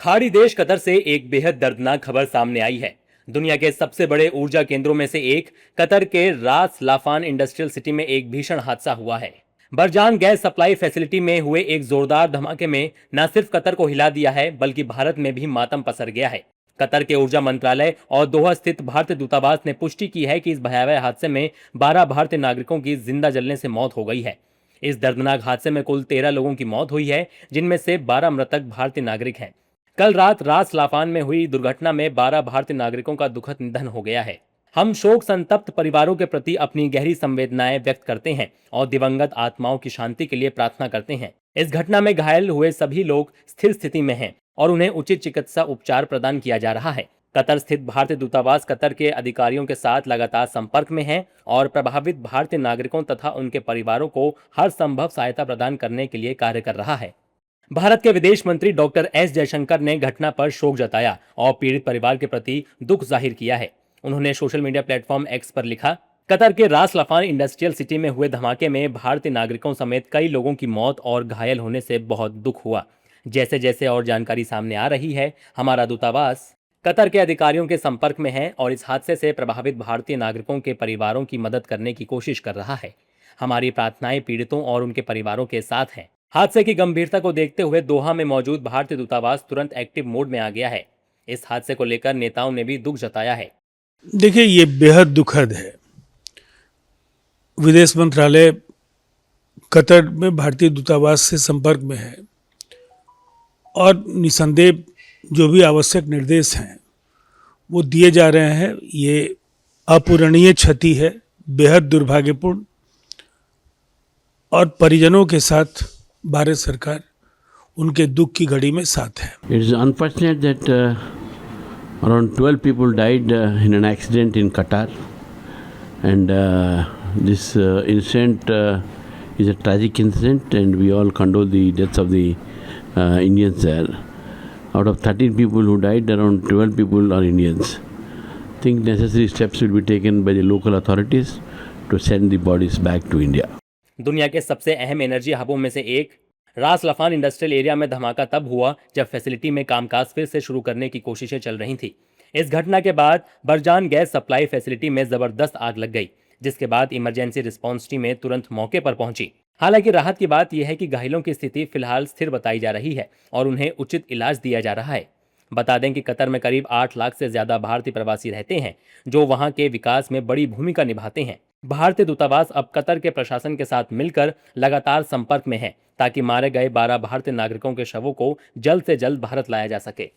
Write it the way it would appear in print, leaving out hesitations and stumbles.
खाड़ी देश कतर से एक बेहद दर्दनाक खबर सामने आई है। दुनिया के सबसे बड़े ऊर्जा केंद्रों में से एक कतर के रास लाफान इंडस्ट्रियल सिटी में एक भीषण हादसा हुआ है। बरजान गैस सप्लाई फैसिलिटी में हुए एक जोरदार धमाके में न सिर्फ कतर को हिला दिया है बल्कि भारत में भी मातम पसर गया है। कतर के ऊर्जा मंत्रालय और दोहा स्थित भारतीय दूतावास ने पुष्टि की है कि इस भयावह हादसे में 12 भारतीय नागरिकों की जिंदा जलने से मौत हो गई है। इस दर्दनाक हादसे में कुल 13 लोगों की मौत हुई है, जिनमें से 12 मृतक भारतीय नागरिक हैं। कल रात रास लाफान में हुई दुर्घटना में 12 भारतीय नागरिकों का दुखद निधन हो गया है। हम शोक संतप्त परिवारों के प्रति अपनी गहरी संवेदनाएं व्यक्त करते हैं और दिवंगत आत्माओं की शांति के लिए प्रार्थना करते हैं। इस घटना में घायल हुए सभी लोग स्थिर स्थिति में हैं और उन्हें उचित चिकित्सा उपचार प्रदान किया जा रहा है। कतर स्थित भारतीय दूतावास कतर के अधिकारियों के साथ लगातार संपर्क में है और प्रभावित भारतीय नागरिकों तथा उनके परिवारों को हर संभव सहायता प्रदान करने के लिए कार्य कर रहा है। भारत के विदेश मंत्री डॉक्टर एस जयशंकर ने घटना पर शोक जताया और पीड़ित परिवार के प्रति दुख जाहिर किया है। उन्होंने सोशल मीडिया प्लेटफॉर्म एक्स पर लिखा, कतर के रास लाफान इंडस्ट्रियल सिटी में हुए धमाके में भारतीय नागरिकों समेत कई लोगों की मौत और घायल होने से बहुत दुख हुआ। जैसे जैसे और जानकारी सामने आ रही है, हमारा दूतावास कतर के अधिकारियों के संपर्क में है और इस हादसे से प्रभावित भारतीय नागरिकों के परिवारों की मदद करने की कोशिश कर रहा है। हमारी प्रार्थनाएं पीड़ितों और उनके परिवारों के साथ हैं। हादसे की गंभीरता को देखते हुए दोहा में मौजूद भारतीय दूतावास तुरंत एक्टिव मोड में आ गया है। इस हादसे को लेकर नेताओं ने भी दुख जताया है। देखिए, ये बेहद दुखद है। विदेश मंत्रालय कतर में भारतीय दूतावास से संपर्क में है और निसंदेह जो भी आवश्यक निर्देश हैं वो दिए जा रहे हैं। ये अपूरणीय क्षति है, बेहद दुर्भाग्यपूर्ण, और परिजनों के साथ भारत सरकार उनके दुख की घड़ी में साथ है। It is unfortunate that around 12 people died in an accident in Qatar, and this incident is a tragic incident, and we all condole the deaths of the Indians there. Out of 13 people who died, around 12 people are Indians. I think necessary steps will be taken by the local authorities to send the bodies back to India. दुनिया के सबसे अहम energy हबों में से एक रास लाफान industrial area में धमाका तब हुआ जब फैसिलिटी में कामकाज फिर से शुरू करने की कोशिशें चल रही थी। इस घटना के बाद बरजान गैस सप्लाई फैसिलिटी में जबरदस्त आग लग गई, जिसके बाद इमरजेंसी रिस्पांस टीमें तुरंत मौके पर पहुंची। हालांकि राहत की बात यह है कि घायलों की स्थिति फिलहाल स्थिर बताई जा रही है और उन्हें उचित इलाज दिया जा रहा है। बता दें कि कतर में करीब 8 लाख से ज्यादा भारतीय प्रवासी रहते हैं, जो वहां के विकास में बड़ी भूमिका निभाते हैं। भारतीय दूतावास अब कतर के प्रशासन के साथ मिलकर लगातार संपर्क में है ताकि मारे गए 12 भारतीय नागरिकों के शवों को जल्द से जल्द भारत लाया जा सके।